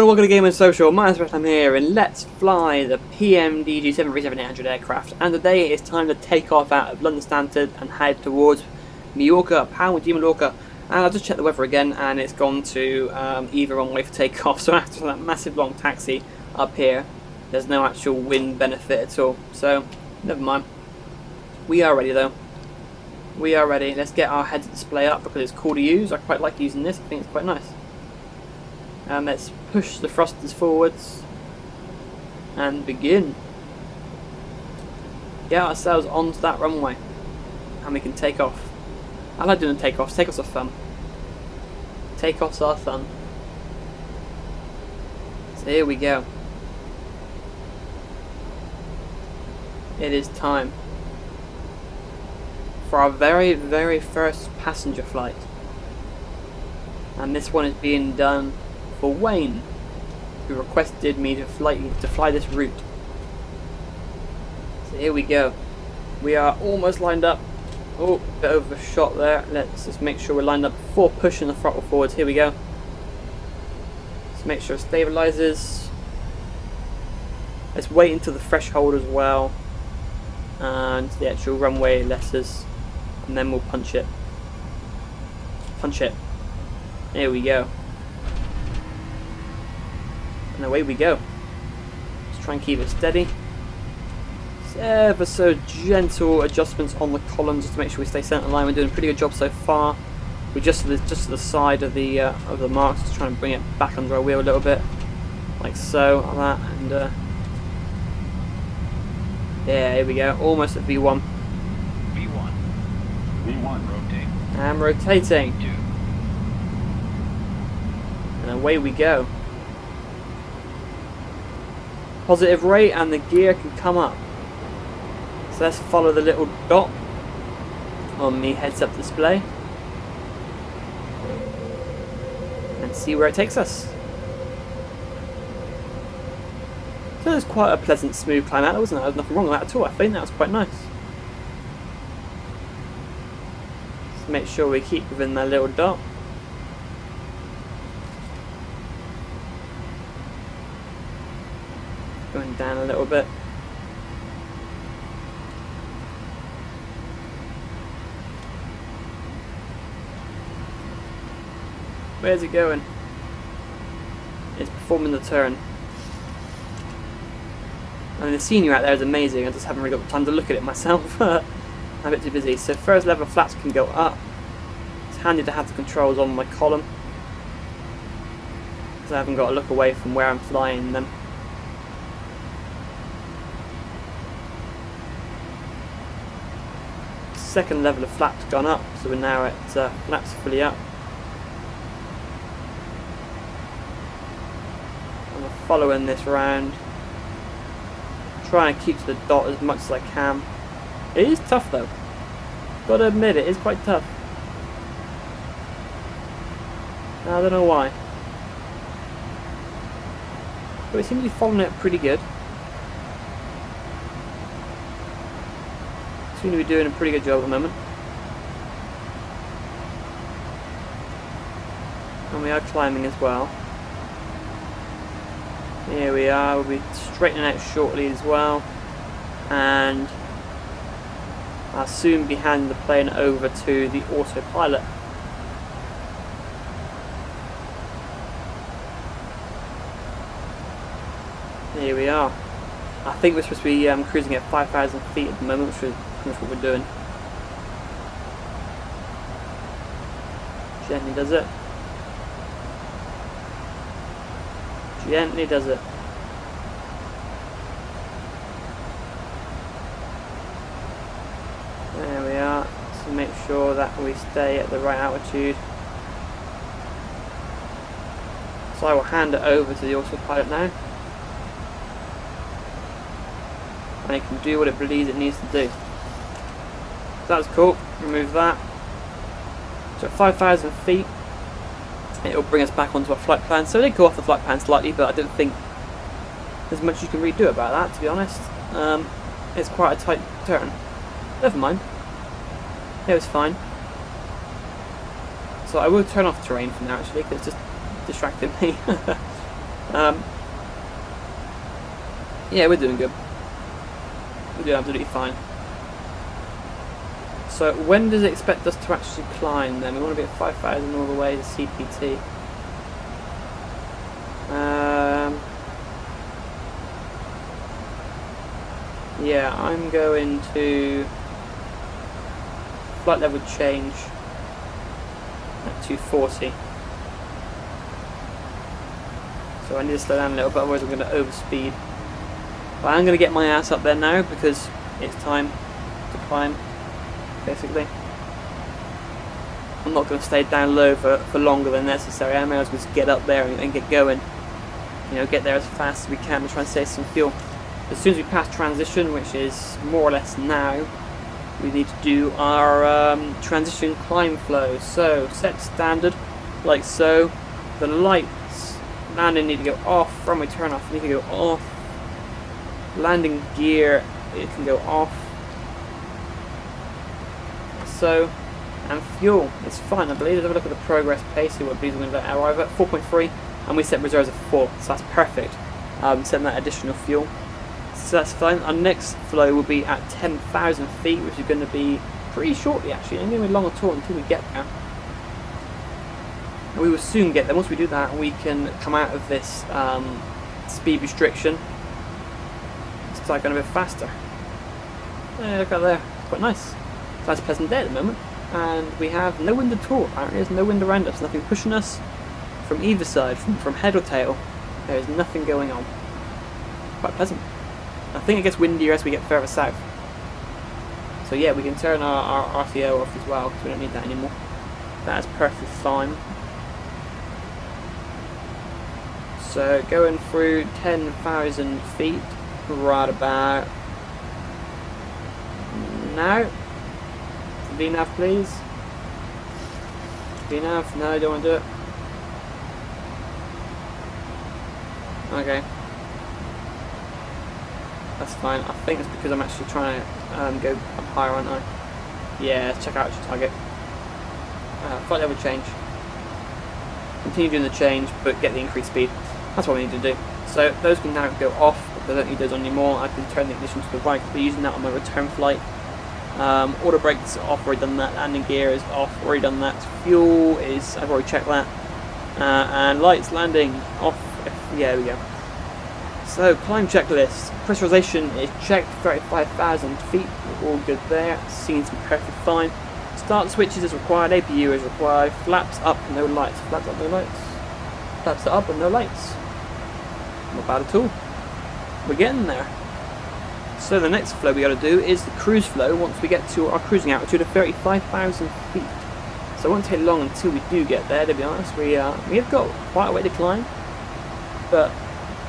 welcome to Game and Social. My name's I'm here, and let's fly the PMDG 737-800 aircraft. And today it's time to take off out of London Stansted and head towards Mallorca, Palma de Mallorca. And I just checked the weather again, and it's gone to either runway for takeoff. So after that massive long taxi up here, there's no actual wind benefit at all. So never mind. We are ready though. We are ready. Let's get our heads display up because it's cool to use. I quite like using this. I think it's quite nice. Let's push the thrusters forwards and begin. Get ourselves onto that runway and we can take off. I like doing takeoffs. Takeoffs are fun. Takeoffs are fun. So here we go. It is time for our very, very first passenger flight. And this one is being done for Wayne, who requested me to fly this route. So here we go. We are almost lined up. Oh, bit overshot there. Let's just make sure we're lined up before pushing the throttle forwards. Here we go. Let's make sure it stabilizes. Let's wait until the threshold as well, and the actual runway letters, and then we'll punch it. Punch it. There we go. And away we go. Let's try and keep it steady. It's ever so gentle adjustments on the columns just to make sure we stay centre line. We're doing a pretty good job so far. We're just to the side of the marks, just trying to bring it back under our wheel a little bit, like so, like that, and yeah, here we go. Almost at V1. V1. V1 rotate. And rotating. 2. And away we go. Positive rate and the gear can come up. So let's follow the little dot on the heads up display and see where it takes us. So it was quite a pleasant smooth climb out, wasn't it? There was nothing wrong with that at all. I think that was quite nice. Just make sure we keep within that little dot. Going down a little bit. Where's it going? It's performing the turn. And the scenery out there is amazing. I just haven't really got time to look at it myself. I'm a bit too busy. So first level of flaps can go up. It's handy to have the controls on my column, because I haven't got to look away from where I'm flying them. Second level of flaps gone up, so we're now at flaps fully up. And we're following this round, trying to keep to the dot as much as I can. It is tough though, gotta admit it is quite tough. I don't know why, but we seem to be following it pretty good. Seem to be doing a pretty good job at the moment. And we are climbing as well. Here we are, we'll be straightening out shortly as well. And I'll soon be handing the plane over to the autopilot. Here we are. I think we're supposed to be cruising at 5,000 feet at the moment, which is pretty much what we're doing. Gently does it. Gently does it. There we are. So make sure that we stay at the right altitude. So I will hand it over to the autopilot now. And it can do what it believes it needs to do. So that's cool. Remove that. So at 5,000 feet, it'll bring us back onto our flight plan. So it did go off the flight plan slightly, but I don't think there's much you can really do about that, to be honest. It's quite a tight turn. Never mind. It was fine. So I will turn off terrain for now, actually, because it's just distracting me. Yeah, we're doing good. We're doing absolutely fine. So when does it expect us to actually climb then? We want to be at 5,000 all the way to CPT. Yeah, I'm going to flight level change at 240. So I need to slow down a little bit, otherwise I'm going to overspeed. But I'm going to get my ass up there now because it's time to climb, basically. I'm not going to stay down low for longer than necessary. I may as well just get up there and get going. You know, get there as fast as we can and try and save some fuel. As soon as we pass transition, which is more or less now, we need to do our transition climb flow. So set standard, like so. The lights landing need to go off. Runway turn off need to go off. Landing gear, it can go off. So, and fuel is fine, I believe. Let's have a look at the progress pace. See what we're going to arrive at. 4.3, and we set reserves at 4, so that's perfect. Setting that additional fuel. So that's fine. Our next flow will be at 10,000 feet, which is going to be pretty shortly actually. It's going to be long at all until we get there. And we will soon get there. Once we do that, we can come out of this speed restriction. Start going a bit faster. Yeah, look out there. It's quite nice. It's a nice pleasant day at the moment. And we have no wind at all. Apparently there's no wind around us. Nothing pushing us from either side, from head or tail. There is nothing going on. Quite pleasant. I think it gets windier as we get further south. So yeah, we can turn our RTO off as well because we don't need that anymore. That is perfectly fine. So going through 10,000 feet right about now. VNAV please. VNAV, no, I don't want to do it. Okay. That's fine. I think it's because I'm actually trying to go up higher, aren't I? Yeah, check out your target. Flight level change. Continue doing the change, but get the increased speed. That's what we need to do. So those can now go off, because I don't need those anymore. I can turn the ignition to the right, I'll be using that on my return flight. Auto brakes off, already done that. Landing gear is off, already done that. Fuel is, I've already checked that. And lights landing off. Yeah, there we go. So, climb checklist. Pressurization is checked, 35,000 feet. We're all good there. Seems to be perfectly fine. Start switches is required. APU is required. Flaps up, no lights. Flaps up, no lights. Flaps are up and no lights. Not bad at all. We're getting there. So the next flow we got to do is the cruise flow once we get to our cruising altitude of 35,000 feet. So it won't take long until we do get there, to be honest. We have got quite a way to climb, but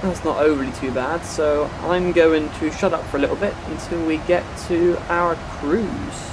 that's not overly too bad. So I'm going to shut up for a little bit until we get to our cruise.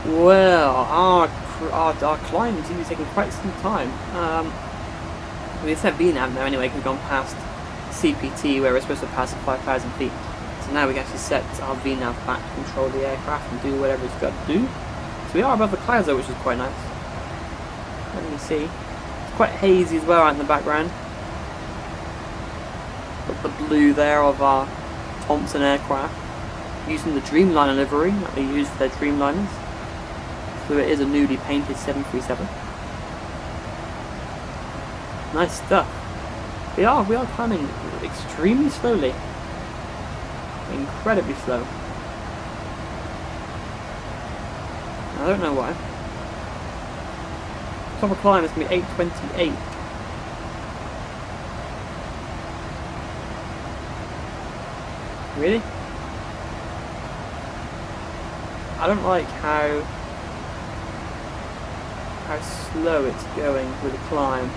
Well, our climb seems to be taking quite some time. We set VNAV now anyway, 'cause we've gone past CPT where we're supposed to pass at 5,000 feet. So now we can actually set our VNAV back to control the aircraft and do whatever it's got to do. So we are above the clouds though, which is quite nice. Let me see. It's quite hazy as well out in the background. Got the blue there of our Thompson aircraft. Using the Dreamliner livery that they use for their Dreamliners. So it is a newly painted 737. Nice stuff. We are climbing extremely slowly. Incredibly slow. I don't know why. Top of climb is going to be 828. Really? I don't like how slow it's going with the climb.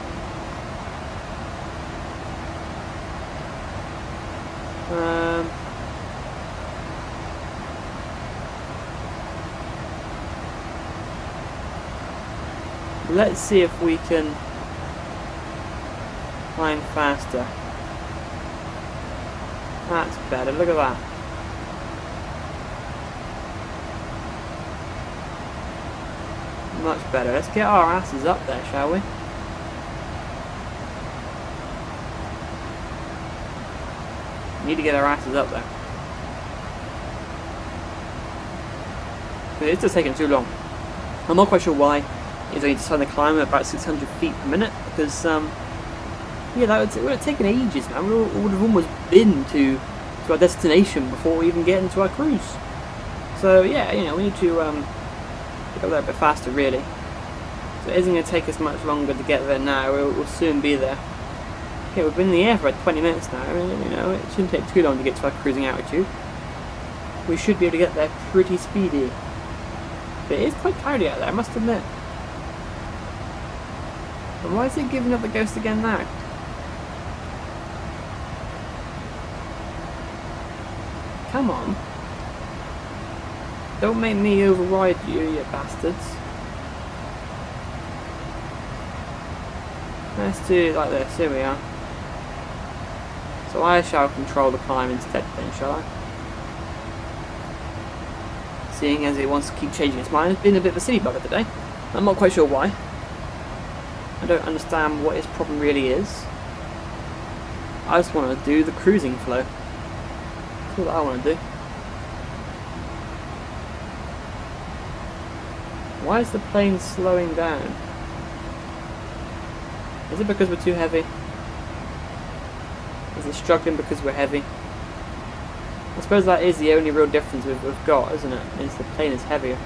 Let's see if we can climb faster. That's better, look at that. Much better. Let's get our asses up there, shall we? Need to get our asses up there. But it's just taking too long. I'm not quite sure why. It's only decided to climb at about 600 feet per minute because, yeah, that would have taken ages, man. We would have almost been to our destination before we even get into our cruise. So, yeah, you know, we need to go there a bit faster, really. So it isn't going to take us much longer to get there now. We'll soon be there. Okay, we've been in the air for about 20 minutes now. I mean, you know, it shouldn't take too long to get to our cruising altitude. We should be able to get there pretty speedy. But it is quite cloudy out there, I must admit. And why is it giving up the ghost again now? Come on. Don't make me override you, you bastards. Let's do it like this, here we are. So I shall control the climb instead then, shall I? Seeing as it wants to keep changing its mind, it's been a bit of a silly bugger today. I'm not quite sure why. I don't understand what its problem really is. I just want to do the cruising flow. That's all I want to do. Why is the plane slowing down? Is it because we're too heavy? Is it struggling because we're heavy? I suppose that is the only real difference we've got, isn't it? Is the plane is heavier.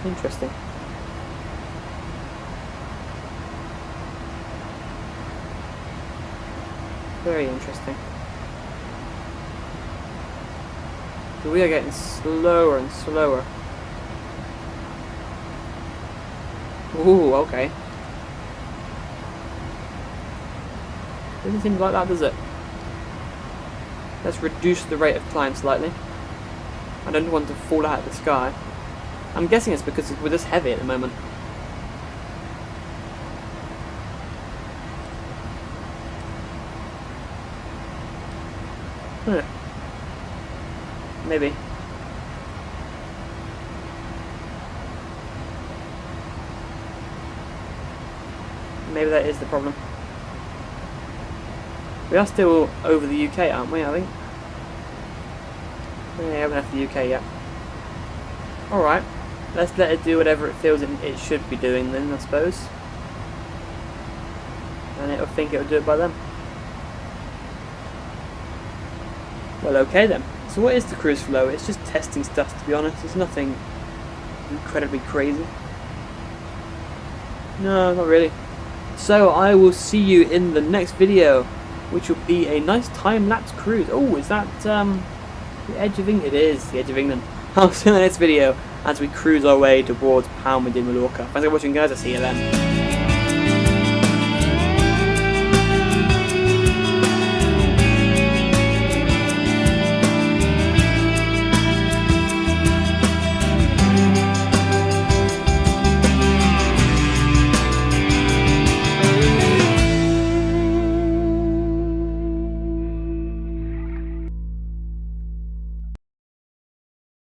Interesting. Very interesting. So we are getting slower and slower. Ooh, okay. Doesn't seem like that, does it? Let's reduce the rate of climb slightly. I don't want to fall out of the sky. I'm guessing it's because we're just heavy at the moment. Maybe. Maybe that is the problem. We are still over the UK, aren't we, I think? Yeah, we haven't left the UK yet. Alright. Let's let it do whatever it feels it should be doing then, I suppose. And it'll think it'll do it by then. Well, okay then. So what is the cruise flow? It's just testing stuff, to be honest. It's nothing incredibly crazy. No, not really. So I will see you in the next video, which will be a nice time-lapse cruise. Oh, is that the edge of England? It is the edge of England. I'll see you in the next video as we cruise our way towards Palma de Mallorca. Thanks for watching, guys. I'll see you then.